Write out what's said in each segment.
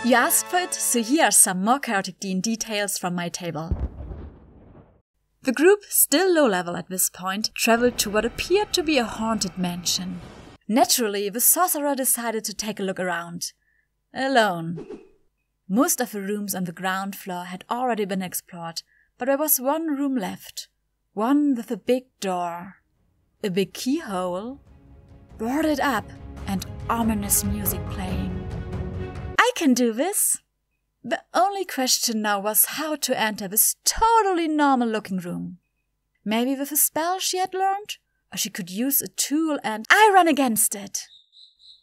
You asked for it, so here are some more chaotic D&D tales from my table. The group, still low level at this point, traveled to what appeared to be a haunted mansion. Naturally, the sorcerer decided to take a look around. Alone. Most of the rooms on the ground floor had already been explored, but there was one room left. One with a big door. A big keyhole. Boarded up, and ominous music playing. I can do this! The only question now was how to enter this totally normal-looking room. Maybe with a spell she had learned? Or she could use a tool and I run against it!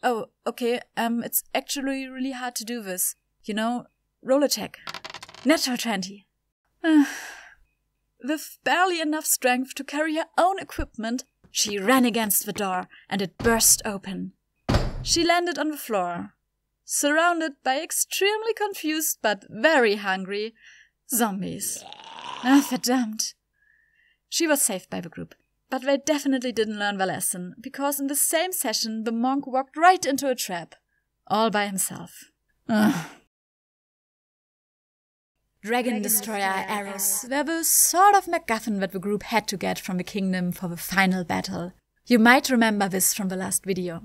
Oh, okay, it's actually really hard to do this. You know, roll a check. Natural 20. With barely enough strength to carry her own equipment, she ran against the door and it burst open. She landed on the floor, surrounded by extremely confused but very hungry zombies. Verdammt. She was saved by the group, but they definitely didn't learn the lesson, because in the same session the monk walked right into a trap, all by himself. Dragon Destroyer arrows were the sort of MacGuffin that the group had to get from the kingdom for the final battle. You might remember this from the last video.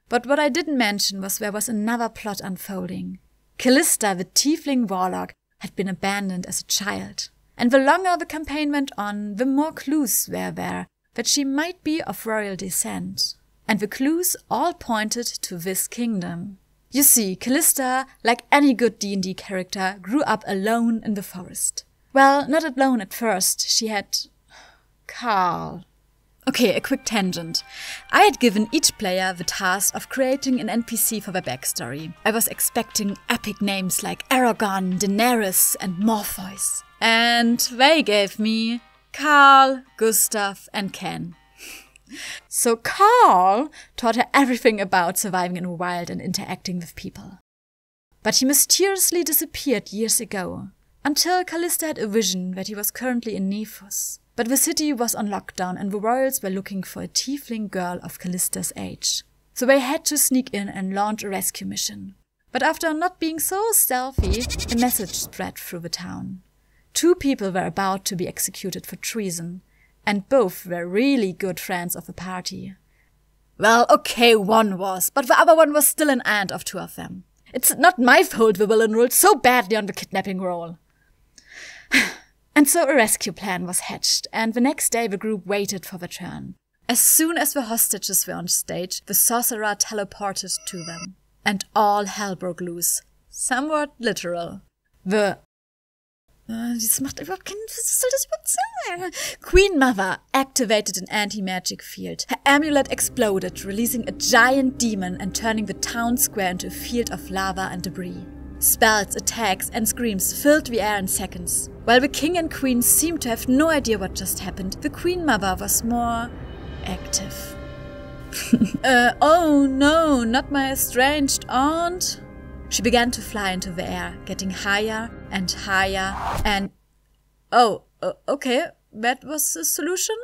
But what I didn't mention was there was another plot unfolding. Callista, the tiefling warlock, had been abandoned as a child. And the longer the campaign went on, the more clues were there that she might be of royal descent. And the clues all pointed to this kingdom. You see, Callista, like any good D&D character, grew up alone in the forest. Well, not alone at first, she had Carl. Okay, a quick tangent. I had given each player the task of creating an NPC for their backstory. I was expecting epic names like Aragon, Daenerys and Morpheus. And they gave me Carl, Gustav and Ken. So Carl taught her everything about surviving in the wild and interacting with people. But he mysteriously disappeared years ago, until Callista had a vision that he was currently in Nephos. But the city was on lockdown and the royals were looking for a tiefling girl of Callista's age. So they had to sneak in and launch a rescue mission. But after not being so stealthy, a message spread through the town. 2 people were about to be executed for treason. And both were really good friends of the party. Well, okay, one was, but the other one was still an aunt of 2 of them. It's not my fault the villain rolled so badly on the kidnapping roll. And so a rescue plan was hatched, and the next day the group waited for the turn. As soon as the hostages were on stage, the sorcerer teleported to them. And all hell broke loose. Somewhat literal. Das macht überhaupt keinen... Was soll das überhaupt sein? Queen Mother activated an anti-magic field. Her amulet exploded, releasing a giant demon and turning the town square into a field of lava and debris. Spells, attacks and screams filled the air in seconds. While the king and queen seemed to have no idea what just happened, the Queen Mother was more active. Oh no, not my estranged aunt. She began to fly into the air, getting higher and higher and... Oh, okay, that was the solution?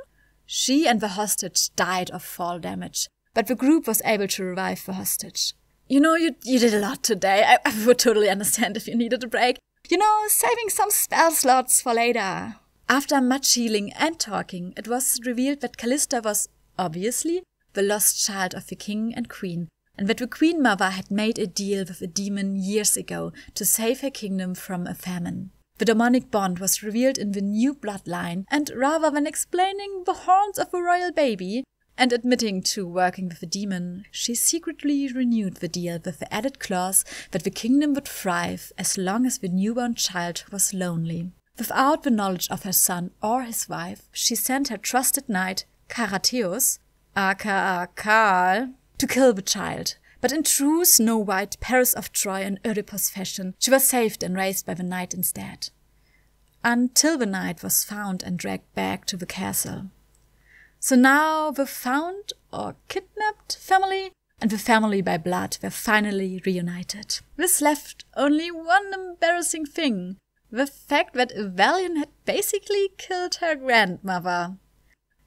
She and the hostage died of fall damage, but the group was able to revive the hostage. You know, you did a lot today. I would totally understand if you needed a break. You know, saving some spell slots for later. After much healing and talking, it was revealed that Callista was, obviously, the lost child of the king and queen, and that the Queen Mother had made a deal with a demon years ago to save her kingdom from a famine. The demonic bond was revealed in the new bloodline, and rather than explaining the horns of a royal baby and admitting to working with the demon, she secretly renewed the deal with the added clause that the kingdom would thrive as long as the newborn child was lonely. Without the knowledge of her son or his wife, she sent her trusted knight, Karateus, aka Karl, to kill the child. But in true Snow White, Paris of Troy and Oedipus fashion, she was saved and raised by the knight instead. Until the knight was found and dragged back to the castle. So now the found or kidnapped family and the family by blood were finally reunited. This left only one embarrassing thing. The fact that Evelian had basically killed her grandmother.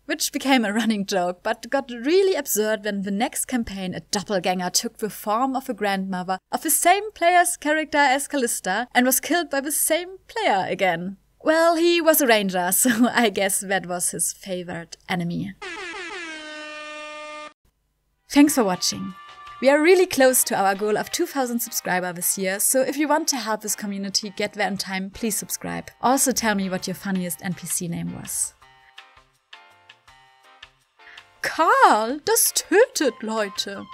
which became a running joke, but got really absurd when the next campaign a doppelganger took the form of a grandmother of the same player's character as Callista and was killed by the same player again. Well, he was a ranger, so I guess that was his favorite enemy. Thanks for watching. We are really close to our goal of 2,000 subscribers this year, so if you want to help this community get there in time, please subscribe. Also tell me what your funniest NPC name was. Karl, das tötet Leute.